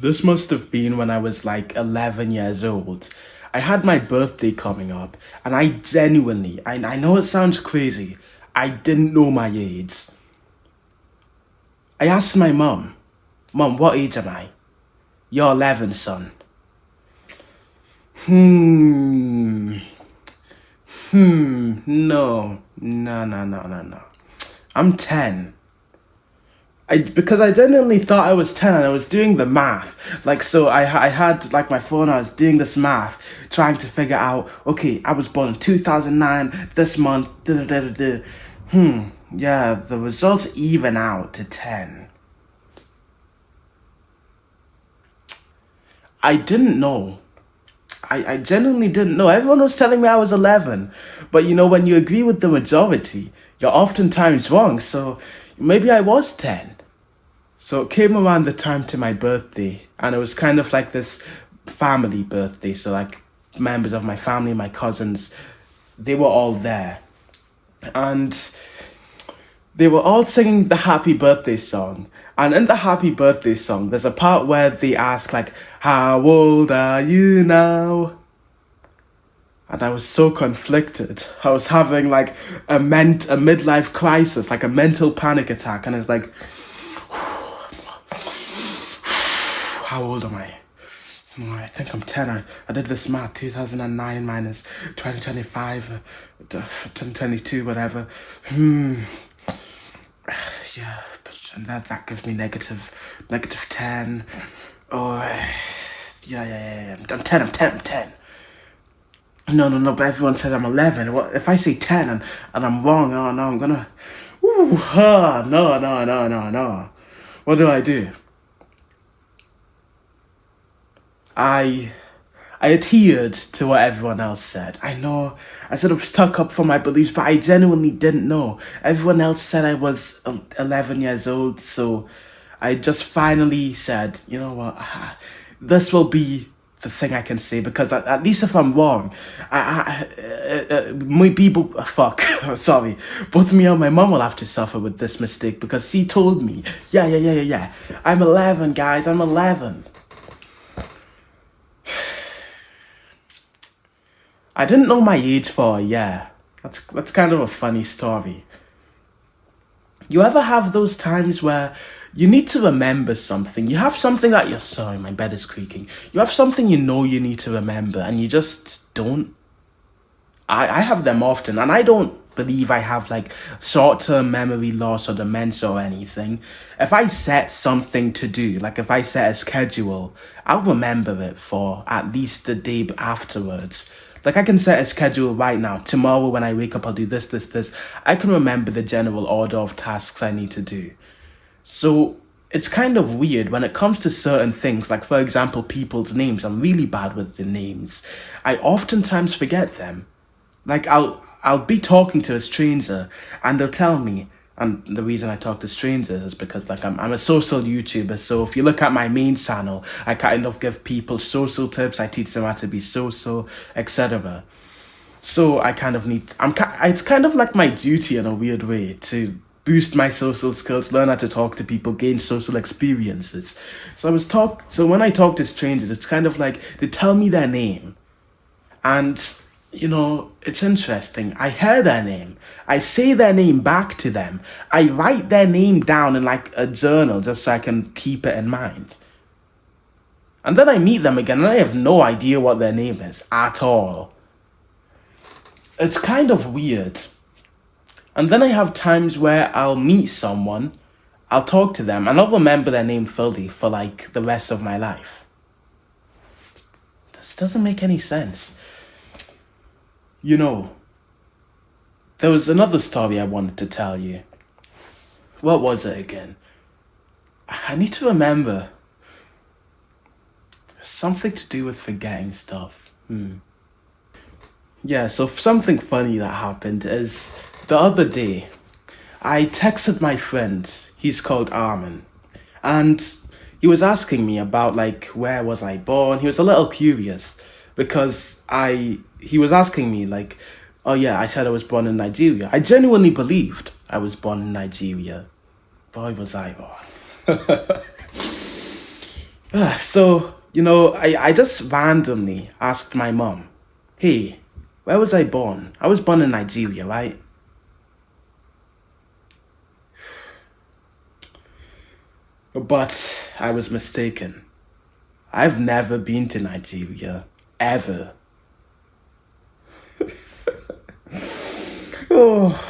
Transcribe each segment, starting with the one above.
This must have been when I was like 11 years old. I had my birthday coming up, and I genuinely, I know it sounds crazy, I didn't know my age. I asked my mum, Mum, what age am I? You're 11, son. Hmm. No. No. I'm 10. Because I genuinely thought I was 10 and I was doing the math. Like, so I had like my phone, I was doing this math, trying to figure out, okay, I was born in 2009, this month, da da da da. Yeah, the results even out to 10. I didn't know. I genuinely didn't know. Everyone was telling me I was 11. But you know, when you agree with the majority, you're oftentimes wrong. So maybe I was 10. So it came around the time to my birthday, and it was kind of like this family birthday. So, like, members of my family, my cousins, they were all there. And they were all singing the happy birthday song. And in the happy birthday song, there's a part where they ask, like, how old are you now? And I was so conflicted. I was having like a midlife crisis, like a mental panic attack. And it's like, how old am I? I think I'm 10. I did this math, 2009 minus 2025, 2022, whatever. Yeah, and that gives me negative 10. Oh, yeah. I'm 10. No, but everyone said I'm 11. What if I say 10 and I'm wrong? Oh no, I'm gonna. No. What do? I adhered to what everyone else said. I know I sort of stuck up for my beliefs, but I genuinely didn't know. Everyone else said I was 11 years old, so I just finally said, you know what, this will be the thing I can say, because at least if I'm wrong, my people, fuck, sorry, both me and my mom will have to suffer with this mistake, because she told me, yeah, I'm 11, guys, I'm 11. I didn't know my age for a year. That's kind of a funny story. You ever have those times where you need to remember something? You have something that you're sorry, my bed is creaking. You have something you know you need to remember and you just don't. I have them often, and I don't believe I have like short-term memory loss or dementia or anything. If I set something to do, like if I set a schedule, I'll remember it for at least the day afterwards. Like, I can set a schedule right now. Tomorrow when I wake up, I'll do this. I can remember the general order of tasks I need to do. So it's kind of weird when it comes to certain things, like, for example, people's names. I'm really bad with the names. I oftentimes forget them. Like, I'll be talking to a stranger and they'll tell me, and the reason I talk to strangers is because, like, I'm a social YouTuber. So if you look at my main channel, I kind of give people social tips. I teach them how to be social, etc. So I kind of need. It's kind of like my duty in a weird way to boost my social skills, learn how to talk to people, gain social experiences. So when I talk to strangers, it's kind of like they tell me their name, and you know, it's interesting. I hear their name. I say their name back to them. I write their name down in like a journal just so I can keep it in mind. And then I meet them again and I have no idea what their name is at all. It's kind of weird. And then I have times where I'll meet someone, I'll talk to them, and I'll remember their name fully for like the rest of my life. This doesn't make any sense. You know, there was another story I wanted to tell you. What was it again? I need to remember. Something to do with forgetting stuff. Yeah, so something funny that happened is the other day, I texted my friend, he's called Armin, and he was asking me about like where was I born. He was a little curious because he was asking me like, oh yeah, I said I was born in Nigeria. I genuinely believed I was born in Nigeria. Boy, was I wrong. So, I just randomly asked my mom, hey, where was I born? I was born in Nigeria, right? But I was mistaken. I've never been to Nigeria, ever. Oh,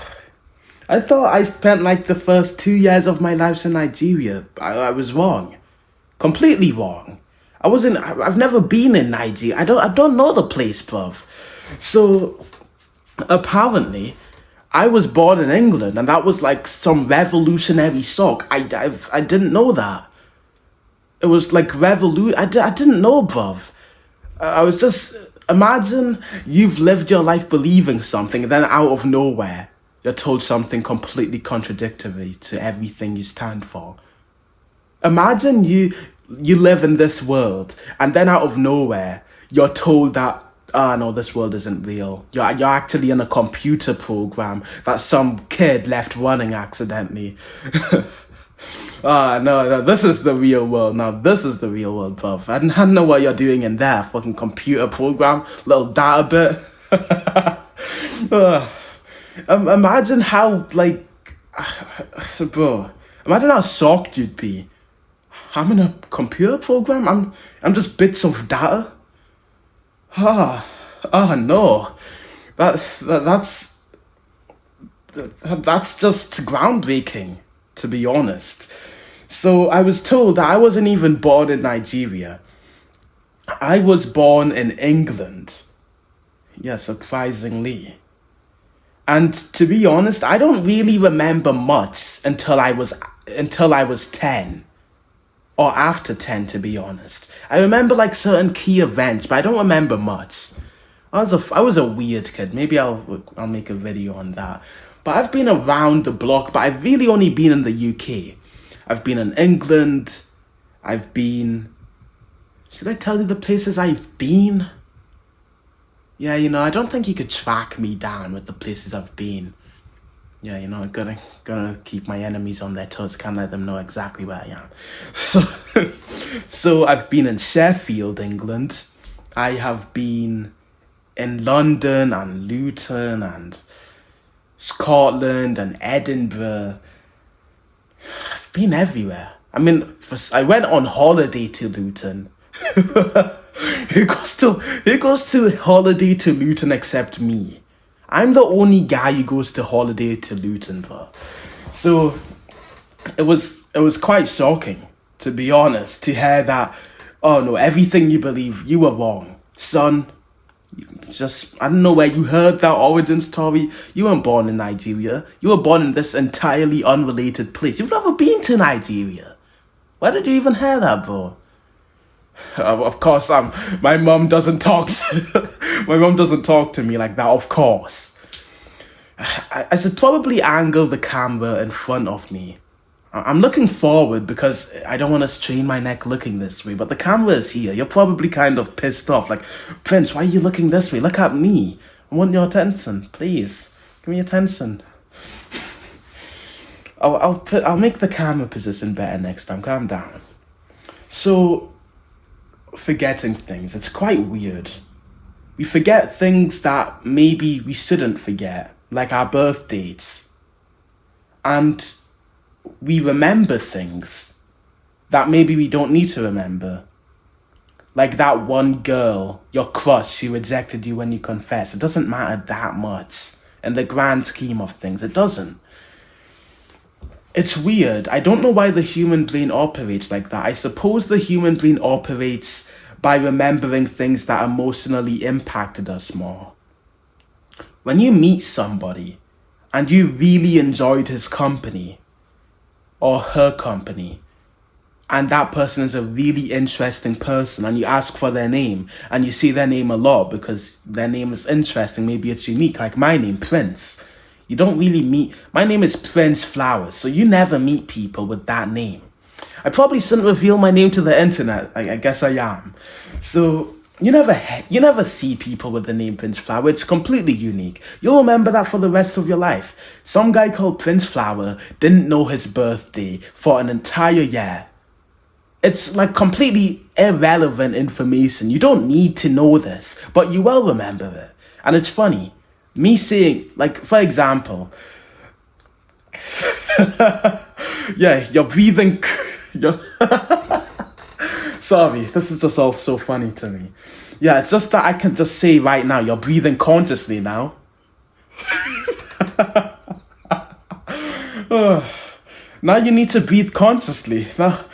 I thought I spent like the first 2 years of my life in Nigeria. I was wrong. Completely wrong. I've never been in Nigeria. I don't know the place, bruv. So, apparently, I was born in England, and that was like some revolutionary shock. I didn't know that. It was like I didn't know, bruv. I was just imagine you've lived your life believing something, and then out of nowhere, you're told something completely contradictory to everything you stand for. Imagine you live in this world, and then out of nowhere, you're told that no, this world isn't real. You're actually in a computer program that some kid left running accidentally. No, this is the real world. Now, this is the real world, bruv. I don't know what you're doing in there. Fucking computer program, little data bit. Imagine how, like, bro, imagine how shocked you'd be. I'm in a computer program? I'm just bits of data? No. That's just groundbreaking, to be honest. So I was told that I wasn't even born in Nigeria. I was born in England. Yeah, surprisingly. And to be honest, I don't really remember much until I was 10 or after 10, to be honest. I remember like certain key events, but I don't remember much. I was a weird kid. Maybe I'll make a video on that. But I've been around the block, but I've really only been in the UK. I've been in England. Should I tell you the places I've been? Yeah, I don't think you could track me down with the places I've been. Yeah, I'm gonna keep my enemies on their toes. Can't let them know exactly where I am. So I've been in Sheffield, England. I have been in London and Luton and Scotland and Edinburgh. I've been everywhere. I mean, I went on holiday to Luton. Who goes to holiday to Luton except me? I'm the only guy who goes to holiday to Luton, bro. So it was quite shocking, to be honest, to hear that. Oh no, everything you believe, you were wrong, son. I don't know where you heard that origin story. You weren't born in Nigeria. You were born in this entirely unrelated place. You've never been to Nigeria. Where did you even hear that, bro? Of course, my mom doesn't talk to me like that, of course. I should probably angle the camera in front of me. I'm looking forward because I don't want to strain my neck looking this way, but the camera is here. You're probably kind of pissed off, like, Prince, why are you looking this way? Look at me. I want your attention, please. Give me attention. I'll make the camera position better next time. Calm down. So, forgetting things, it's quite weird. We forget things that maybe we shouldn't forget, like our birth dates. And we remember things that maybe we don't need to remember. Like that one girl, your crush, who rejected you when you confessed. It doesn't matter that much. In the grand scheme of things, it doesn't. It's weird. I don't know why the human brain operates like that. I suppose the human brain operates by remembering things that emotionally impacted us more. When you meet somebody and you really enjoyed his company or her company, and that person is a really interesting person, and you ask for their name, and you see their name a lot because their name is interesting, maybe it's unique, like my name, Prince. You don't really meet... My name is Prince Flowers, so you never meet people with that name. I probably shouldn't reveal my name to the internet. I guess I am. So you never see people with the name Prince Flower. It's completely unique. You'll remember that for the rest of your life. Some guy called Prince Flower didn't know his birthday for an entire year. It's like completely irrelevant information. You don't need to know this, but you will remember it. And it's funny. Me saying, like, for example, yeah, you're breathing. You're Sorry, this is just all so funny to me. Yeah, it's just that I can just say right now, you're breathing consciously now. Now you need to breathe consciously. Now,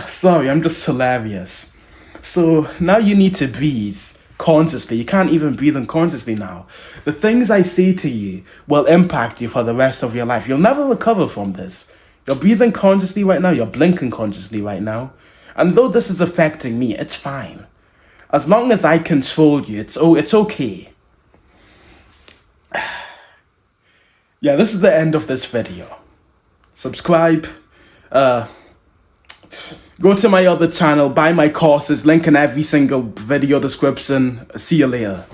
sorry, I'm just hilarious. So now you need to breathe consciously. You can't even breathe unconsciously now. The things I say to you will impact you for the rest of your life. You'll never recover from this. You're breathing consciously right now. You're blinking consciously right now. And though this is affecting me, it's fine. As long as I control you, it's okay. Yeah, this is the end of this video. Subscribe. Go to my other channel, buy my courses, link in every single video description. See you later.